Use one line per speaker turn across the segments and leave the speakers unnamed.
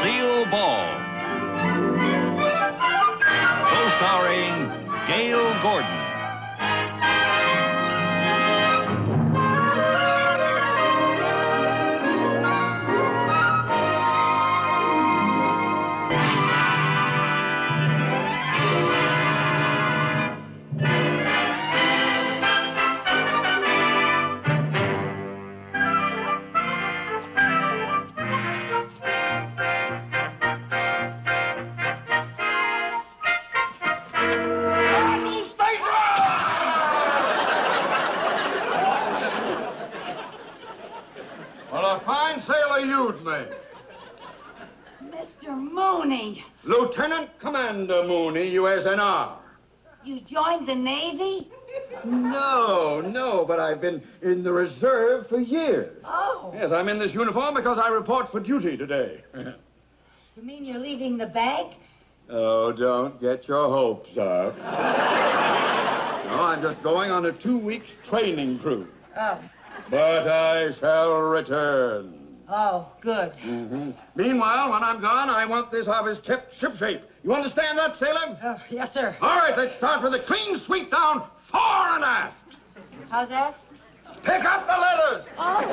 Lucille Ball. Co-starring Gail Gordon.
Mr. Mooney.
Lieutenant Commander Mooney, USNR.
You joined the Navy?
No, but I've been in the reserve for years.
Oh.
Yes, I'm in this uniform because I report for duty today.
You mean you're leaving the bank?
Oh, don't get your hopes up. No, I'm just going on a 2-week training cruise.
Oh.
But I shall return.
Oh, good.
Mm-hmm. Meanwhile, when I'm gone, I want this office kept shipshape. You understand that, sailor?
Yes, sir.
All right, let's start with a clean sweep down fore and aft.
How's that?
Pick up the letters.
Oh.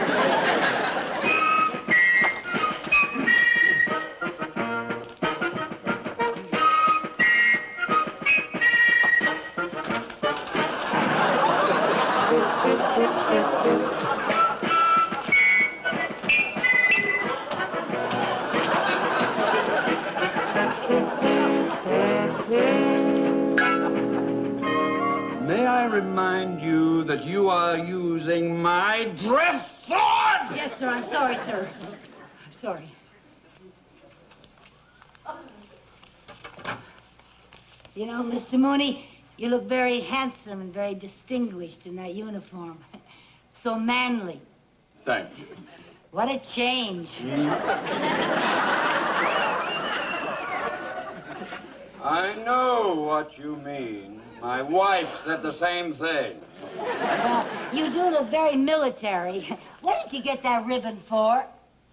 May I remind you that you are using my dress sword?
Yes, sir. I'm sorry, sir. I'm sorry. You know, Mr. Mooney, you look very handsome and very distinguished in that uniform. So manly.
Thank you.
What a change.
I know what you mean. My wife said the same thing.
Well, you do look very military. What did you get that ribbon for?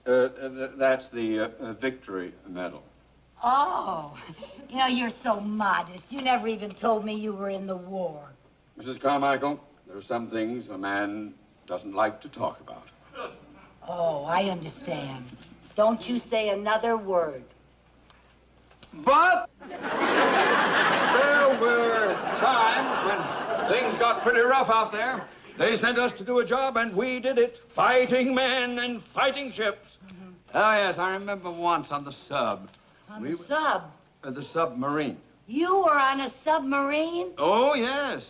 That's the Victory Medal.
Oh, you know, you're so modest. You never even told me you were in the war.
Mrs. Carmichael, there are some things a man doesn't like to talk about.
Oh, I understand. Don't you say another word.
But there were times when things got pretty rough out there. They sent us to do a job, and we did it. Fighting men and fighting ships. Mm-hmm. Oh, yes, I remember once on the sub.
On the sub?
The Submarine.
You were on a submarine?
Oh, yes.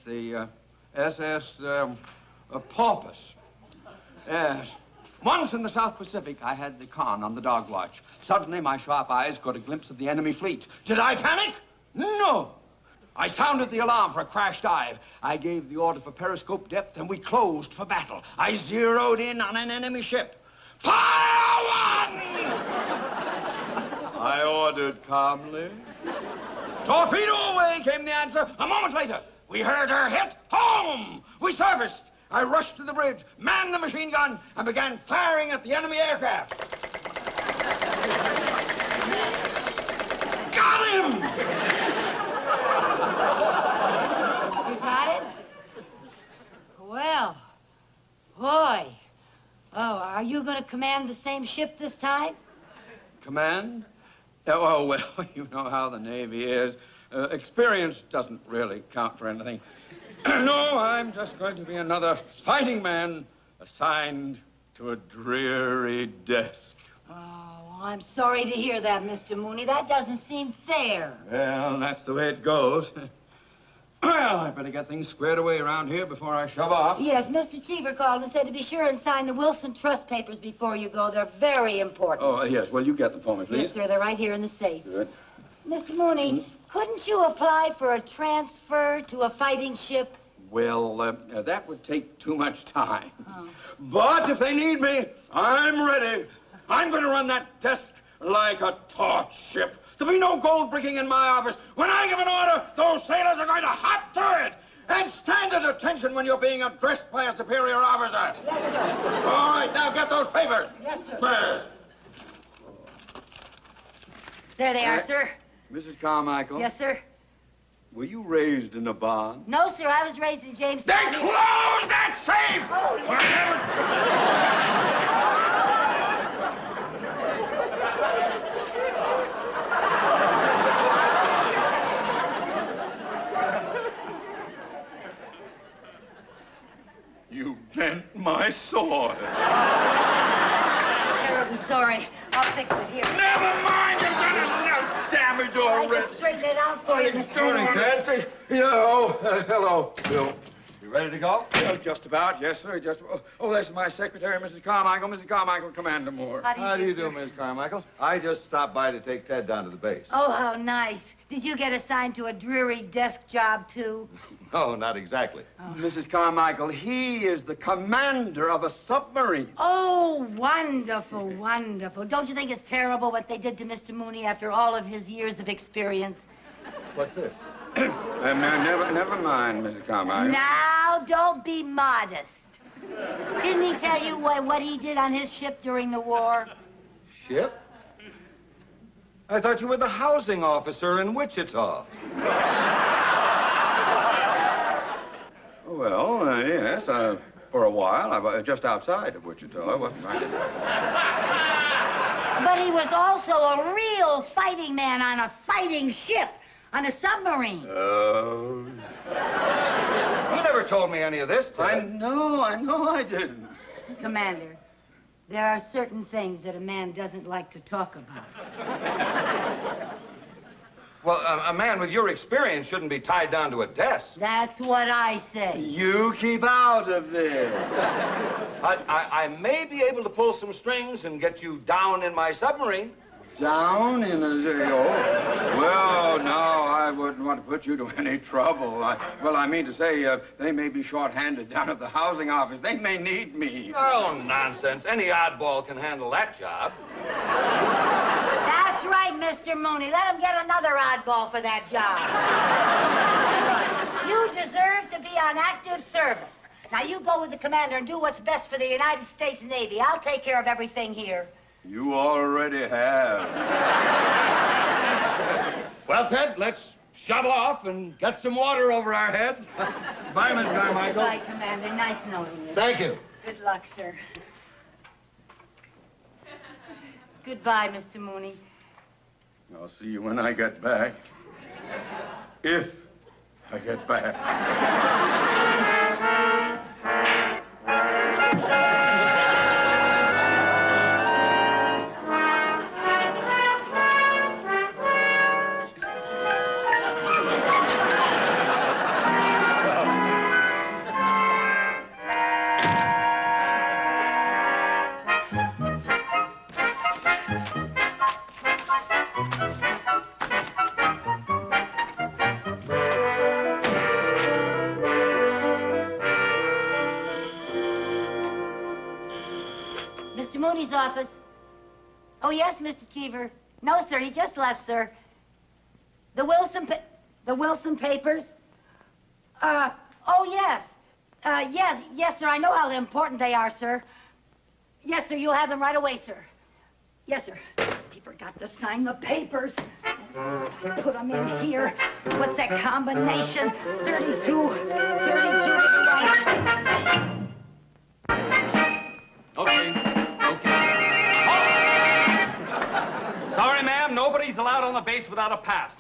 The SS Porpoise. Yes. Once in the South Pacific, I had the con on the dog watch. Suddenly, my sharp eyes caught a glimpse of the enemy fleet. Did I panic? No. I sounded the alarm for a crash dive. I gave the order for periscope depth, and we closed for battle. I zeroed in on an enemy ship. Fire one! I ordered calmly. Torpedo away, came the answer. A moment later, we heard her hit home. We serviced. I rushed to the bridge, manned the machine gun, and began firing at the enemy aircraft. Got him!
You got it? Well, boy. Oh, are you going to command the same ship this time?
Command? Oh, well, you know how the Navy is. Experience doesn't really count for anything. No, I'm just going to be another fighting man assigned to a dreary desk.
Oh, I'm sorry to hear that, Mr. Mooney. That doesn't seem fair.
Well, that's the way it goes. Well, I better get things squared away around here before I shove off.
Yes, Mr. Cheever called and said to be sure and sign the Wilson Trust papers before you go. They're very important.
Oh, yes. Well, you get them for me, please.
Yes, sir. They're right here in the safe.
Good.
Mr. Mooney, couldn't you apply for a transfer to a fighting ship?
Well, that would take too much time.
Oh.
But if they need me, I'm ready. I'm going to run that desk like a taut ship. There'll be no gold bricking in my office. When I give an order, those sailors are going to hop to it. And stand at attention when you're being addressed by a superior officer.
Yes, sir.
All right, now get those papers.
Yes, sir.
First.
There they are, sir.
Mrs. Carmichael?
Yes, sir.
Were you raised in a barn?
No, sir, I was raised in Jamestown.
Then close that safe! You bent my sword.
Terribly sorry. I'll fix it here.
Never mind, you've done enough damage
I
already.
can straighten it out for you, Mr.
Morning,
Mooney.
Ted. Hello, Bill. You ready to go? Just about, yes, sir. This is my secretary, Mrs. Carmichael. Mrs. Carmichael, Commander Moore.
How do you do, Miss Carmichael? I just stopped by to take Ted down to the base.
Oh, how nice. Did you get assigned to a dreary desk job, too?
No, not exactly.
Mrs. Carmichael, he is the commander of a submarine.
Oh, wonderful, wonderful. Don't you think it's terrible what they did to Mr. Mooney after all of his years of experience?
What's this?
Never mind, Mrs. Carmichael.
Now, don't be modest. Didn't he tell you what he did on his ship during the war?
Ship? I thought you were the housing officer in Wichita.
Well, yes, for a while. I was just outside of Wichita. I wasn't right.
But he was also a real fighting man on a fighting ship, on a submarine.
Oh.
You never told me any of this, Ted.
I know I didn't.
Commander, there are certain things that a man doesn't like to talk about.
Well, a man with your experience shouldn't be tied down to a desk.
That's what I say.
You keep out of this.
I may be able to pull some strings and get you down in my submarine.
Down in a... Well, no, I wouldn't want to put you to any trouble. I mean to say, they may be short-handed down at the housing office. They may need me.
Oh, nonsense. Any oddball can handle that job.
That's right, Mr. Mooney. Let him get another oddball for that job. You deserve to be on active service. Now, you go with the commander and do what's best for the United States Navy. I'll take care of everything here.
You already have.
Well, Ted, let's shovel off and get some water over our heads. Bye, Miss Carmichael.
Goodbye, Commander. Nice knowing you.
Thank you.
Good luck, sir. Goodbye, Mr. Mooney.
I'll see you when I get back. If I get back.
Mr. Mooney's office. Oh, yes, Mr. Cheever. No, sir, he just left, sir. The Wilson papers? Oh, yes. Yes, sir, I know how important they are, sir. Yes, sir, you'll have them right away, sir. Yes, sir. He forgot to sign the papers. Put them in here. What's that combination? 32.
Okay. Sorry, ma'am. Nobody's allowed on the base without a pass.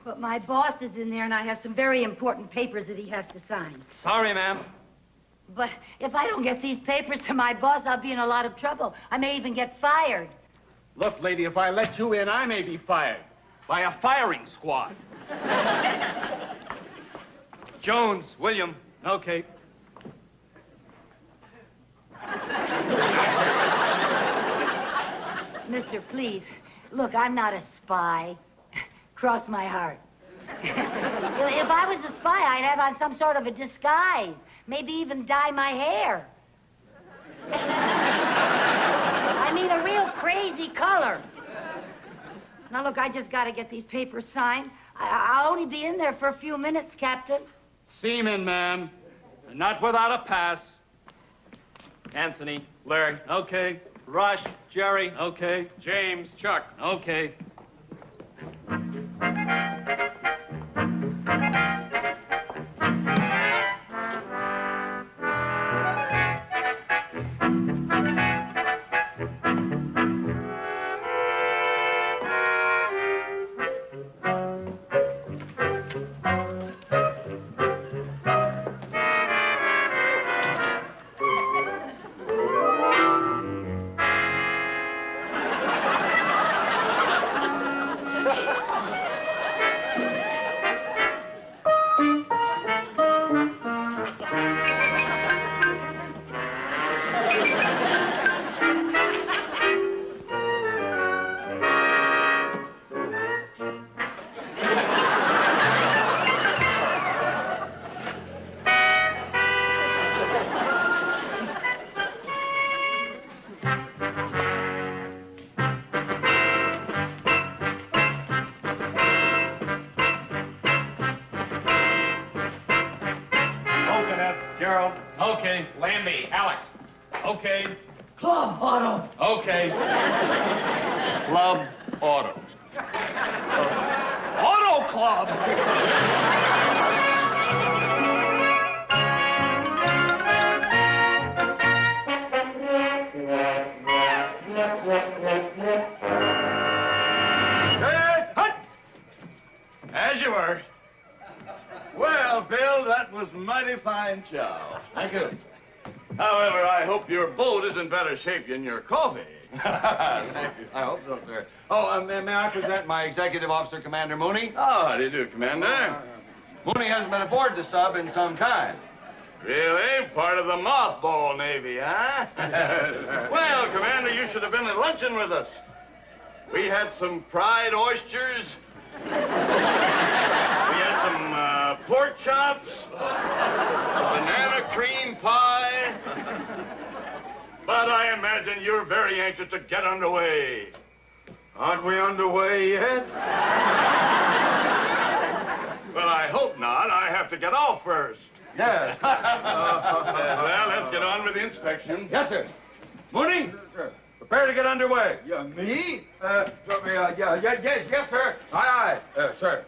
But my boss is in there, and I have some very important papers that he has to sign.
Sorry, ma'am.
But if I don't get these papers to my boss, I'll be in a lot of trouble. I may even get fired.
Look, lady, if I let you in, I may be fired. By a firing squad. Jones, William. Okay.
Mister, please. Look, I'm not a spy. Cross my heart. If I was a spy, I'd have on some sort of a disguise. Maybe even dye my hair. I mean, a real crazy color. Now, look, I just got to get these papers signed. I'll only be in there for a few minutes, Captain.
Seaman, ma'am. And not without a pass. Anthony, Larry. Okay. Rush, Jerry. Okay. James, Chuck. Okay.
Okay, Lambie, Alex. Okay.
Club Auto.
Okay. Club Auto. Auto Club. As you were.
Well, Bill, that was mighty fine chow.
Thank you.
However, I hope your boat is in better shape than your coffee.
Thank you. I hope so, sir. Oh, may I present my executive officer, Commander Mooney?
Oh, how do you do, Commander?
Mooney hasn't been aboard the sub in some time.
Really? Part of the mothball Navy, huh? Well, Commander, you should have been at luncheon with us. We had some fried oysters. We had some pork chops. A banana cream pie. But I imagine you're very anxious to get underway. Aren't we underway yet? Well, I hope not. I have to get off first.
Yes.
Well, let's get on with the inspection.
Yes, sir. Mooney? Sir. Prepare to get underway. Yeah, me? Yes, sir. Aye, sir.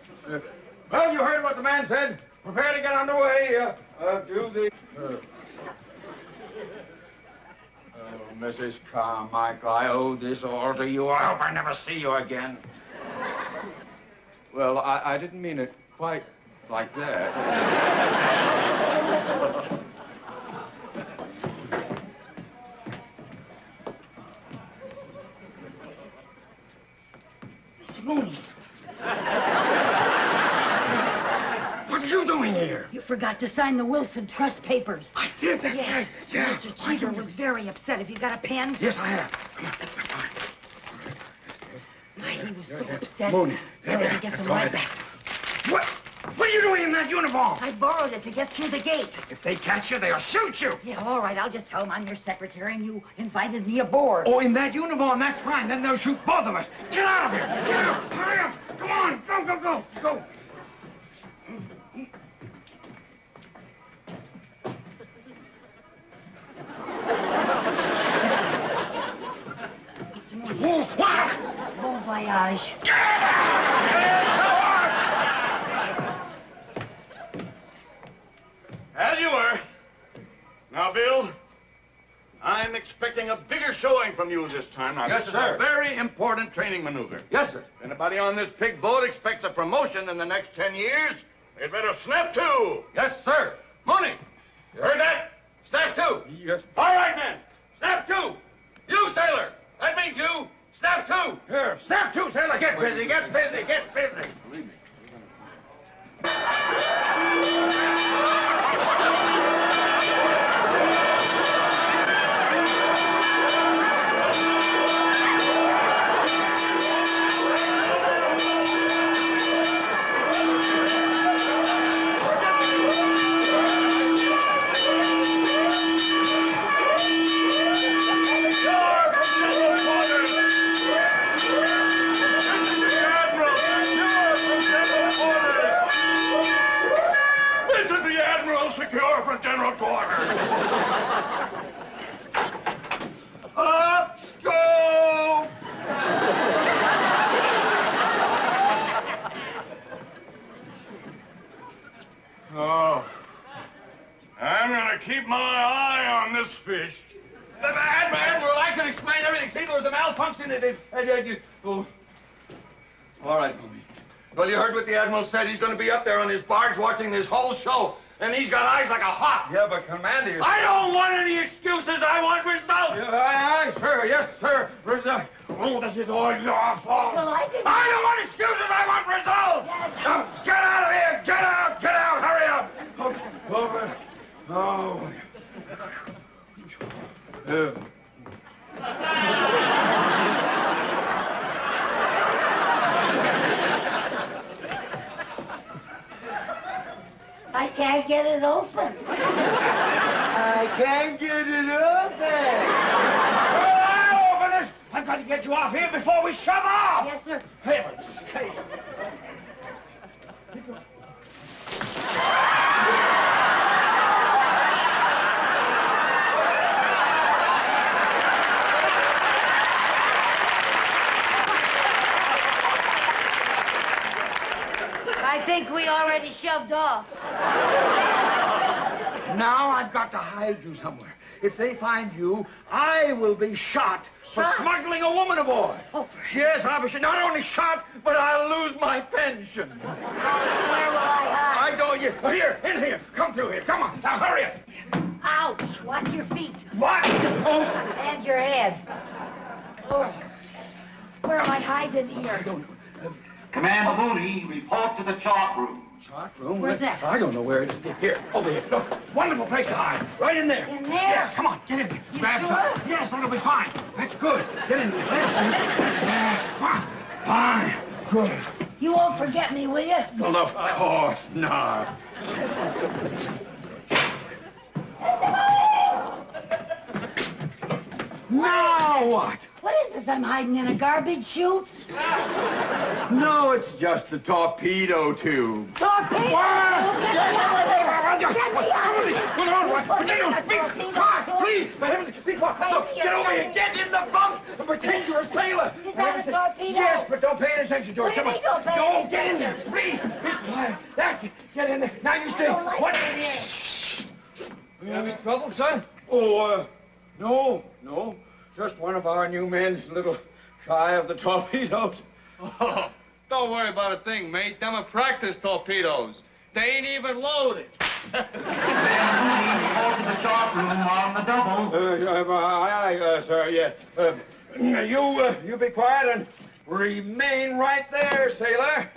Well, you heard what the man said. Prepare to get underway. Do the... Oh, Mrs. Carmichael, I owe this all to you. I hope I never see you again. Well, I didn't mean it quite like that.
Mr. Mooney.
What are you doing here?
You forgot to sign the Wilson Trust papers.
I did.
Yes.
Yeah.
Mr. Cheever was very upset. Have you got a pen?
Yes, I have.
He was so upset.
Mooney.
I had to get them right back.
What are you doing in that uniform?
I borrowed it to get through the gate.
If they catch you, they'll shoot you.
Yeah, all right. I'll just tell them I'm your secretary and you invited me aboard.
Oh, in that uniform, that's fine. Then they'll shoot both of us. Get out of here. Get out. Hurry up. Come on. Go.
Bon voyage.
As you were. Now, Bill, I'm expecting a bigger showing from you this time. Now,
Yes,
this
sir.
is a very important training maneuver.
Yes, sir.
If anybody on this pig boat expects a promotion in the next 10 years, they'd better snap to.
Yes, sir.
Mooney, you heard that? Snap to.
Yes.
All right, men. Snap to. You, sailor. That means you. Snap to.
Here. Snap to, sailor. Get busy. Get busy. Get busy.
Secure for general quarters. Up, go! Oh, I'm gonna keep my eye on this fish.
Admiral, I can explain everything. See, there was a malfunction. All right, Mooney. Well, you heard what the Admiral said. He's going to be up there on his barge watching this whole show. And he's got eyes like a hawk. Yeah, but Commander... I don't want any excuses. I want results. Yeah, aye, sir. Yes, sir. Results. Oh, this is all your fault.
Well, I
don't want excuses. I want results.
Yes.
Now, get out of here. Get out. Get out. Hurry up. Okay. Over. Oh.
I can't get it open.
I can't get it open. Well, I'll open it. I've got to get you off here before we shove off.
Yes, sir.
Heavens. Hey.
I think we already shoved off.
Now I've got to hide you somewhere. If they find you, I will be shot for smuggling a woman aboard.
Oh,
yes, I'll be not only shot, but I'll lose my pension.
where will I hide?
I don't. Here, in here. Come through here. Come on. Now, hurry up.
Ouch! Watch your feet.
What? Oh.
And your head. Oh. Where am I hiding here?
Commander Mooney, report to the chart room.
Chart room?
Where's that?
I don't know where it is. Here, over here. Look, wonderful place to hide. Right in there.
In there?
Yes, come on, get in there.
You
Grab
sure?
some. Yes, that'll be fine. That's good. Get in there. Yes, come on. Fine. Good.
You won't forget me, will you?
Well, of course not. Now what?
What is this? I'm hiding in a garbage chute?
No, it's just a torpedo tube.
Torpedo!
What?
Get me out of here! Get me out of here!
Hold on, what? Please, for heaven's sake, be quiet. Look, get over here. Get in the bunk and pretend you're a sailor.
Is that a torpedo?
Yes, but don't pay any attention to it.
What do
Come
you
on.
mean don't pay
Don't
any
get in there. Please, be quiet. That's it. Get in there. Now you stay.
don't like
What?
it in here.
You having trouble, son?
Oh, no. Just one of our new men's a little shy of the torpedoes.
Oh, don't worry about a thing, mate. Them are practice torpedoes. They ain't even loaded.
Commander Mooney, report to the chart room on the double.
Aye, sir, yeah. You be quiet and remain right there, sailor.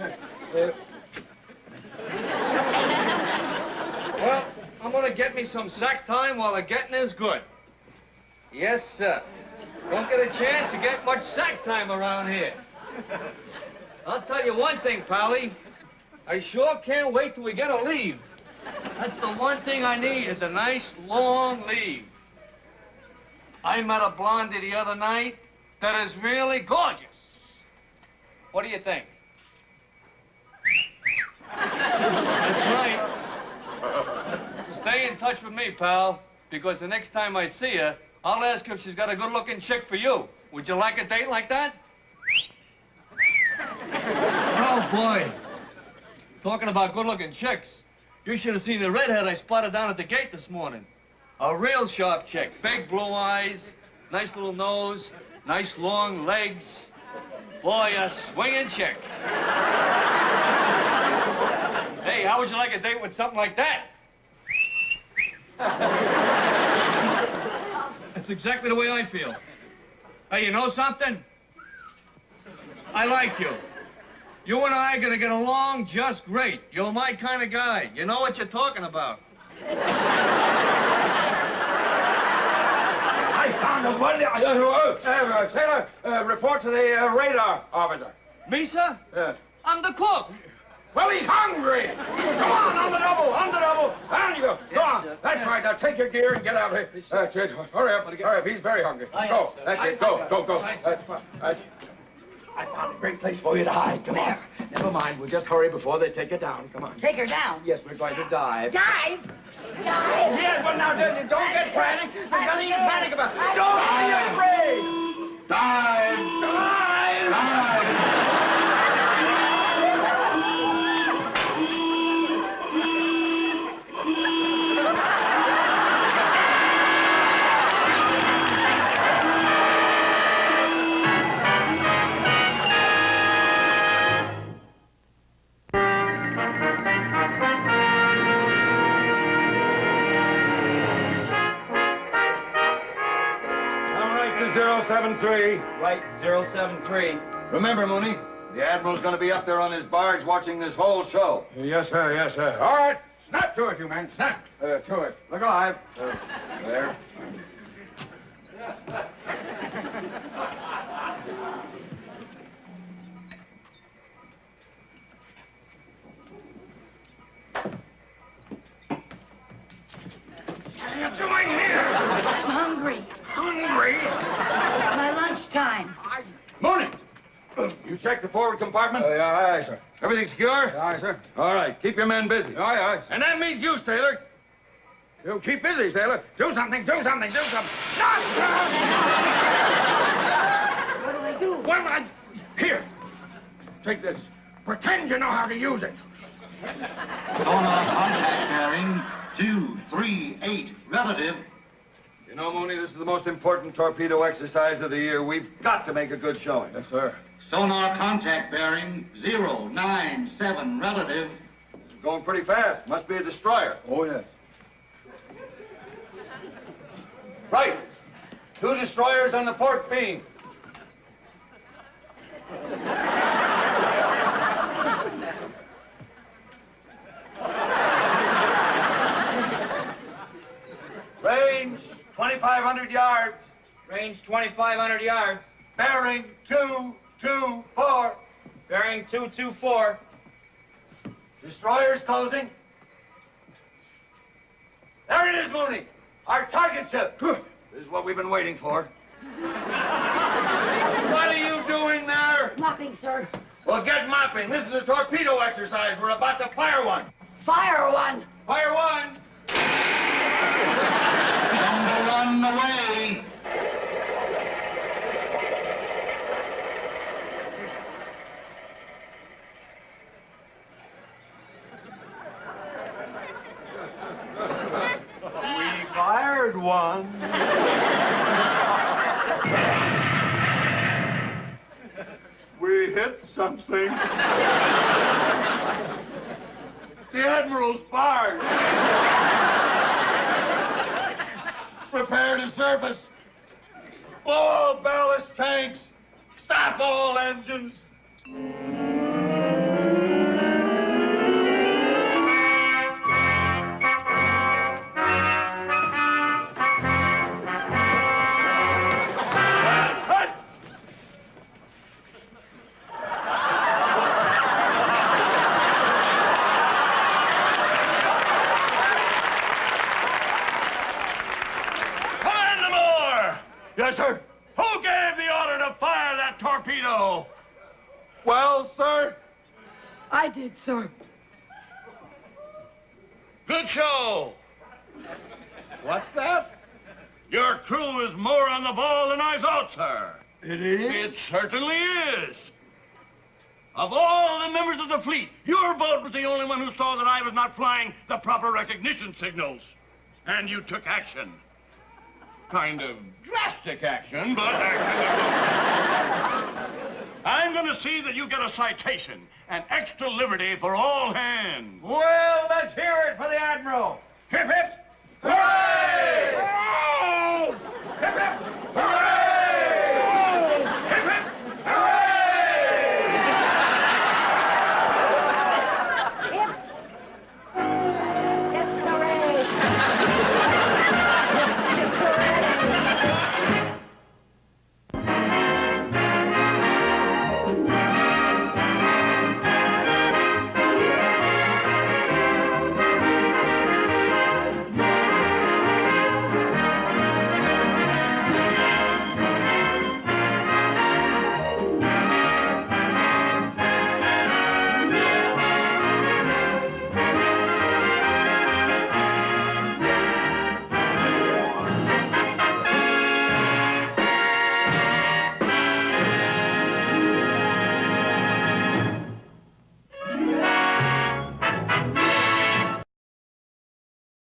Well, I'm gonna get me some sack time while the getting is good. Yes, sir. Don't get a chance to get much sack time around here. I'll tell you one thing, Pally. I sure can't wait till we get a leave. That's the one thing I need is a nice long leave. I met a blondie the other night that is really gorgeous. What do you think? That's right. Stay in touch with me, pal, because the next time I see her, I'll ask her if she's got a good-looking chick for you. Would you like a date like that? Oh, boy. Talking about good-looking chicks, you should have seen the redhead I spotted down at the gate this morning. A real sharp chick. Big blue eyes, nice little nose, nice long legs. Boy, a swinging chick. Hey, how would you like a date with something like that? That's exactly the way I feel. Hey, you know something? I like you. You and I are going to get along just great. You're my kind of guy. You know what you're talking about.
I found a one. Sailor, report to the radar officer.
Me, sir?
Yes.
I'm the cook.
Well, he's hungry. Come on the double. Down you go. Go on. That's right. Now take your gear and get out of here. That's it. Hurry up. He's very hungry. Go. That's it. Go. That's fine. I found a great place for you to hide. Come on. Never mind. We'll just hurry before they take you down. Come on.
Take her down.
Yes, we're going to dive.
Dive?
Yes, but now don't get frantic. There's nothing to panic about. Don't be afraid.
Dive!
All right, to 073.
Right, 073. Remember, Mooney, the Admiral's going to be up there on his barge watching this whole show.
Yes, sir. All right. Snap to it, you men. Snap to it. Look alive. There. What are you doing here?
I'm hungry.
Hungry?
It's my lunchtime.
Mooney! You checked the forward compartment? Aye, sir.
Everything secure?
Aye, sir.
All right, keep your men busy.
Aye.
And that means you, sailor.
You keep busy, sailor. Do something.
What do I do?
Here. Take this. Pretend you know how to use it.
Sonar contact bearing 238 relative.
You know, Mooney, this is the most important torpedo exercise of the year. We've got to make a good showing. Yes, sir.
Sonar contact bearing 097 relative.
It's going pretty fast. Must be a destroyer. Oh, yes. Right. 2 destroyers on the port beam. Range 2,500 yards.
Range 2,500 yards.
Bearing 224.
Bearing 224.
Destroyers closing. There it is, Mooney. Our target ship. This is what we've been waiting for. What are you doing there?
Nothing, sir.
Well, get mopping. This is a torpedo exercise. We're about to fire one.
Fire one.
Fire one.
Run away.
We fired one. We hit something. The Admiral's fired. Prepare to surface. Blow all ballast tanks. Stop all engines. Yes, sir. Who gave the order to fire that torpedo? Well, sir?
I did, sir.
Good show.
What's that?
Your crew is more on the ball than I thought, sir.
It is?
It certainly is. Of all the members of the fleet, your boat was the only one who saw that I was not flying the proper recognition signals. And you took action. Kind of drastic action, but action. I'm going to see that you get a citation, an extra liberty for all hands.
Well, let's hear it for the Admiral.
Hip, hip.
Hooray!